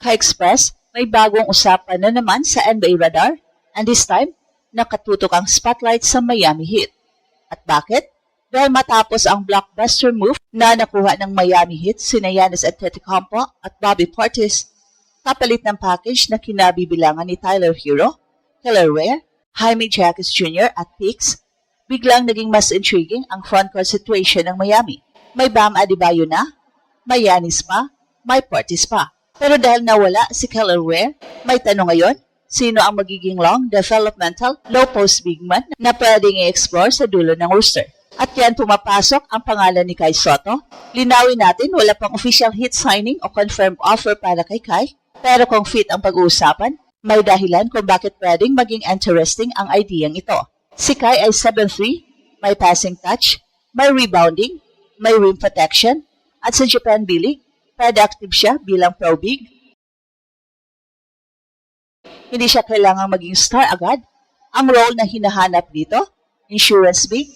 Ka-Express, may bagong usapan na naman sa NBA radar, and this time, nakatutok ang spotlight sa Miami Heat. At bakit? Dahil matapos ang blockbuster move na nakuha ng Miami Heat sina Giannis Antetokounmpo at Bobby Portis, kapalit ng package na kinabibilangan ni Tyler Hero, Kelly Ware, Jaime Jaquez Jr. at Pix, biglang naging mas intriguing ang frontcourt situation ng Miami. May Bam Adebayo na, may Giannis pa, may Portis pa. Pero dahil nawala si Kelly Ware, may tanong ngayon, sino ang magiging long, developmental, low-post big man na pwedeng i-explore sa dulo ng roster? At yan pumapasok ang pangalan ni Kai Sotto. Linawin natin, wala pang official Heat signing o confirmed offer para kay Kai. Pero kung fit ang pag-uusapan, may dahilan kung bakit pwedeng maging interesting ang ideyang ito. Si Kai ay 7'3", may passing touch, may rebounding, may rim protection, at sa Japan B-League, productive siya bilang pro big. Hindi siya kailangang maging star agad. Ang role na hinahanap dito, insurance big,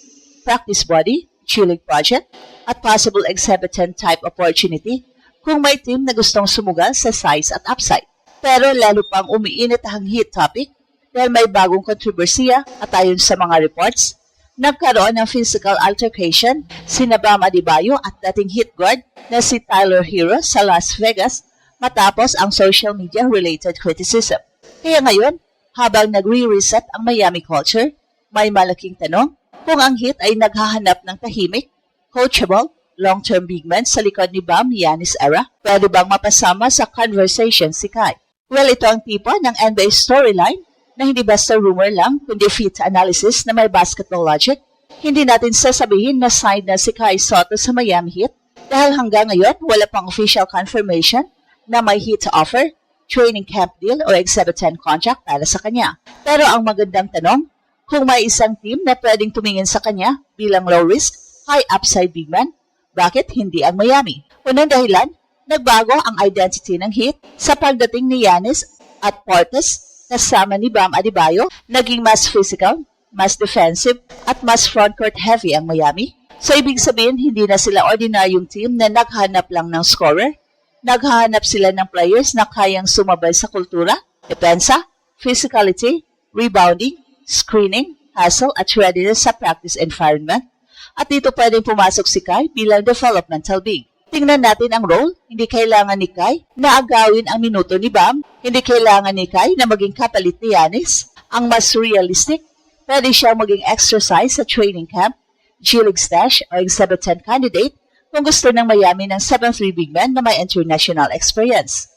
practice body, chilling project, at possible exhibitant type opportunity kung may team na gustong sumugal sa size at upside. Pero lalo pang umiinit ang Heat topic dahil may bagong kontrobersiya at ayon sa mga reports, nagkaroon ng physical altercation sina Bam Adebayo at dating Heat guard na si Tyler Hero sa Las Vegas matapos ang social media-related criticism. Kaya ngayon, habang nagre-reset ang Miami culture, may malaking tanong kung ang Heat ay naghahanap ng tahimik, coachable, long-term big man sa likod ni Bam Giannis era, pwede bang mapasama sa conversation si Kai? Well, ito ang tipo ng NBA storyline na hindi basta rumor lang, kundi fit analysis na may basketball logic. Hindi natin sasabihin na signed na si Kai Sotto sa Miami Heat dahil hanggang ngayon wala pang official confirmation na may Heat offer, training camp deal o exhibitant contract para sa kanya. Pero ang magandang tanong, kung may isang team na pwedeng tumingin sa kanya bilang low-risk, high-upside big man, bakit hindi ang Miami? Unang dahilan, nagbago ang identity ng Heat sa pagdating ni Giannis at Portis kasama ni Bam Adebayo, naging mas physical, mas defensive, at mas frontcourt heavy ang Miami. So ibig sabihin, hindi na sila ordinaryong team na naghanap lang ng scorer. Naghahanap sila ng players na kayang sumabay sa kultura, depensa, physicality, rebounding, screening, hustle at readiness sa practice environment. At dito pwedeng pumasok si Kai bilang developmental big. Tingnan natin ang role. Hindi kailangan ni Kai na agawin ang minuto ni Bam. Hindi kailangan ni Kai na maging kapalit ni Giannis. Ang mas realistic, pwede siya maging exercise sa training camp, G-League stash o exhibitant candidate kung gusto ng Miami ng 7'3" big man na may international experience.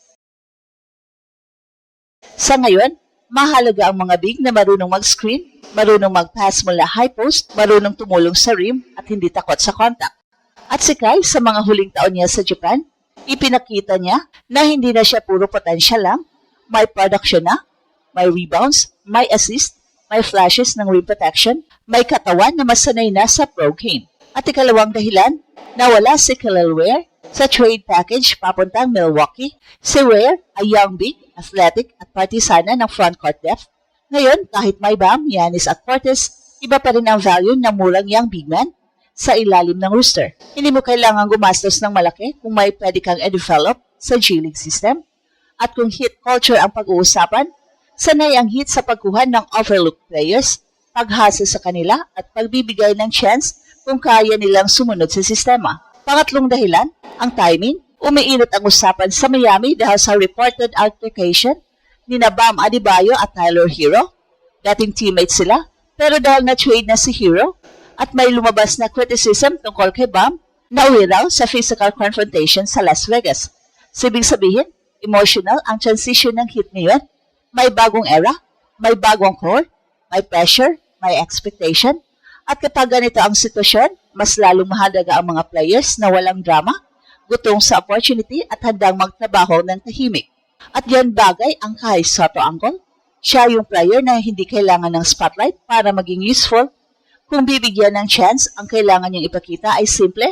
Sa ngayon, mahalaga ang mga big na marunong mag-screen, marunong mag-pass mula high post, marunong tumulong sa rim at hindi takot sa contact. At si Kai, sa mga huling taon niya sa Japan, ipinakita niya na hindi na siya puro potential lang, may production na, may rebounds, may assist, may flashes ng rim protection, may katawan na masanay na sa pro game. At ikalawang dahilan, nawala si Kelly Ware sa trade package papuntang Milwaukee. Si Ware ay young big, athletic at partisana ng frontcourt depth. Ngayon, kahit may Bam, Giannis at Portis, iba pa rin ang value ng murang young big man sa ilalim ng roster. Hindi mo kailangan gumastos ng malaki kung may pwede kang i-develop sa G-League system. At kung Heat culture ang pag-uusapan, sanay ang Heat sa pagkuha ng overlooked players, paghasa sa kanila at pagbibigay ng chance kung kaya nilang sumunod sa sistema. Pangatlong dahilan, ang timing. Umiinit ang usapan sa Miami dahil sa reported altercation ni Bam Adebayo at Tyler Hero. Dating teammates sila, pero dahil na-trade na si Hero at may lumabas na criticism tungkol kay Bam, nauwi raw sa physical confrontation sa Las Vegas. Ibig sabihin, emotional ang transition ng Heat ngayon. May bagong era, may bagong core, may pressure, may expectation. At kapag ganito ang sitwasyon, mas lalong mahalaga ang mga players na walang drama, gutong sa opportunity at handang magtrabaho ng tahimik. At yan bagay ang Kai Sotto angle. Siya yung player na hindi kailangan ng spotlight para maging useful. Kung bibigyan ng chance, ang kailangan niyang ipakita ay simple,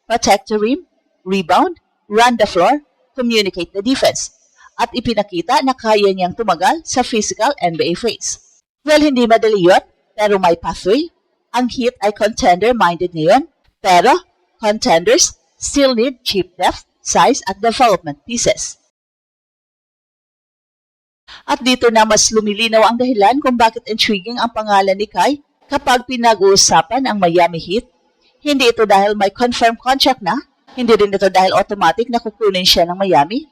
protect the rim, rebound, run the floor, communicate the defense. At ipinakita na kaya niyang tumagal sa physical NBA phase. Well, hindi madali yun, pero may pathway. Ang Heat ay contender-minded ngayon, pero contenders still need cheap depth, size at development pieces. At dito na mas lumilinaw ang dahilan kung bakit intriguing ang pangalan ni Kai kapag pinag-uusapan ang Miami Heat. Hindi ito dahil may confirmed contract na, hindi rin ito dahil automatic na kukunin siya ng Miami.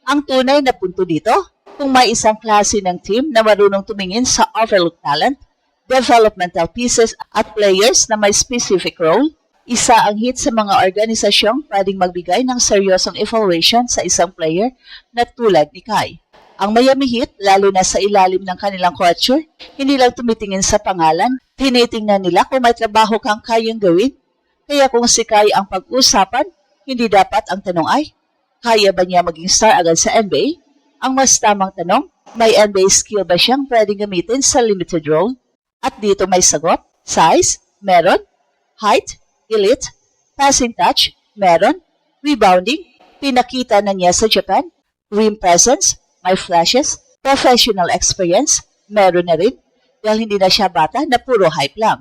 Ang tunay na punto dito, kung may isang klase ng team na marunong tumingin sa overlooked talent, developmental pieces at players na may specific role, isa ang Heat sa mga organisasyong pwedeng magbigay ng seryosong evaluation sa isang player na tulad ni Kai. Ang Miami Heat, lalo na sa ilalim ng kanilang culture, hindi lang tumitingin sa pangalan, tinitingnan nila kung may trabaho kang kayang gawin. Kaya kung si Kai ang pag-usapan, hindi dapat ang tanong ay, kaya ba niya maging star agad sa NBA? Ang mas tamang tanong, may NBA skill ba siyang pwedeng gamitin sa limited role? At dito may sagot, size, meron, height, elite, passing touch, meron, rebounding, pinakita na niya sa Japan, rim presence, may flashes, professional experience, meron na rin, dahil hindi na siya bata na puro hype lang.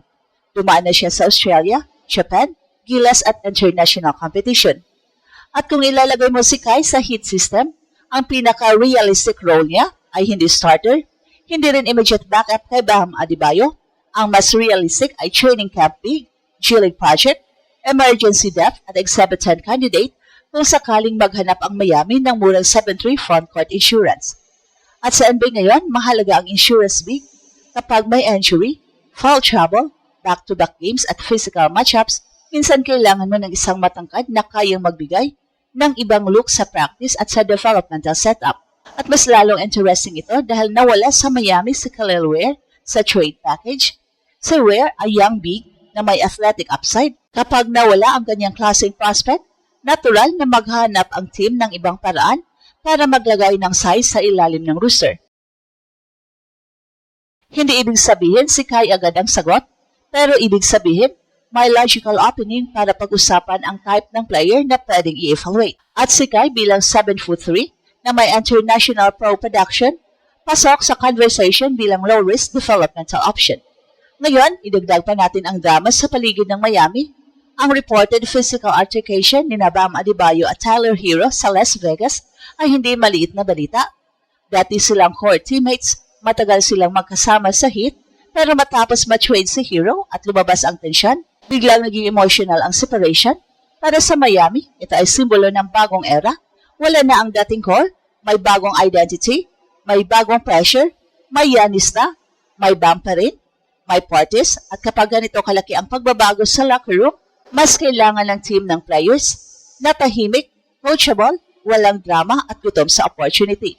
Dumaan na siya sa Australia, Japan, Gilas at international competition. At kung ilalagay mo si Kai sa Heat system, ang pinaka-realistic role niya ay hindi starter, hindi rin immediate backup kay Bam Adebayo. Ang mas realistic ay training camp big, G-League project, emergency depth at Exhibit 10 candidate kung sakaling maghanap ang Miami ng murang 7-3 frontcourt insurance. At sa NBA ngayon, mahalaga ang insurance big kapag may injury, foul trouble, back-to-back games at physical matchups, minsan kailangan mo ng isang matangkad na kayang magbigay ng ibang look sa practice at sa developmental setup. At mas lalong interesting ito dahil nawala sa Miami si Kelly Ware sa trade package. Si Ware ay young big na may athletic upside. Kapag nawala ang kanyang klaseng prospect, natural na maghanap ang team ng ibang paraan para maglagay ng size sa ilalim ng roster. Hindi ibig sabihin si Kai agad ang sagot, pero ibig sabihin may logical opening para pag-usapan ang type ng player na pwedeng i-evaluate. At si Kai bilang 7'3" na may international pro production, pasok sa conversation bilang low-risk developmental option. Ngayon, idagdag pa natin ang drama sa paligid ng Miami, ang reported physical altercation ni Bam Adebayo at Tyler Hero sa Las Vegas ay hindi maliit na balita. Dati silang court teammates, matagal silang magkasama sa Heat, pero matapos ma-trade si Hero at lumabas ang tensyon, biglang naging emotional ang separation. Para sa Miami, ito ay simbolo ng bagong era. Wala na ang dating core, may bagong identity, may bagong pressure, may Giannis na, may Bam pa rin, may Portis, at kapag ganito kalaki ang pagbabago sa locker room, mas kailangan ng team ng players na tahimik, coachable, walang drama at gutom sa opportunity.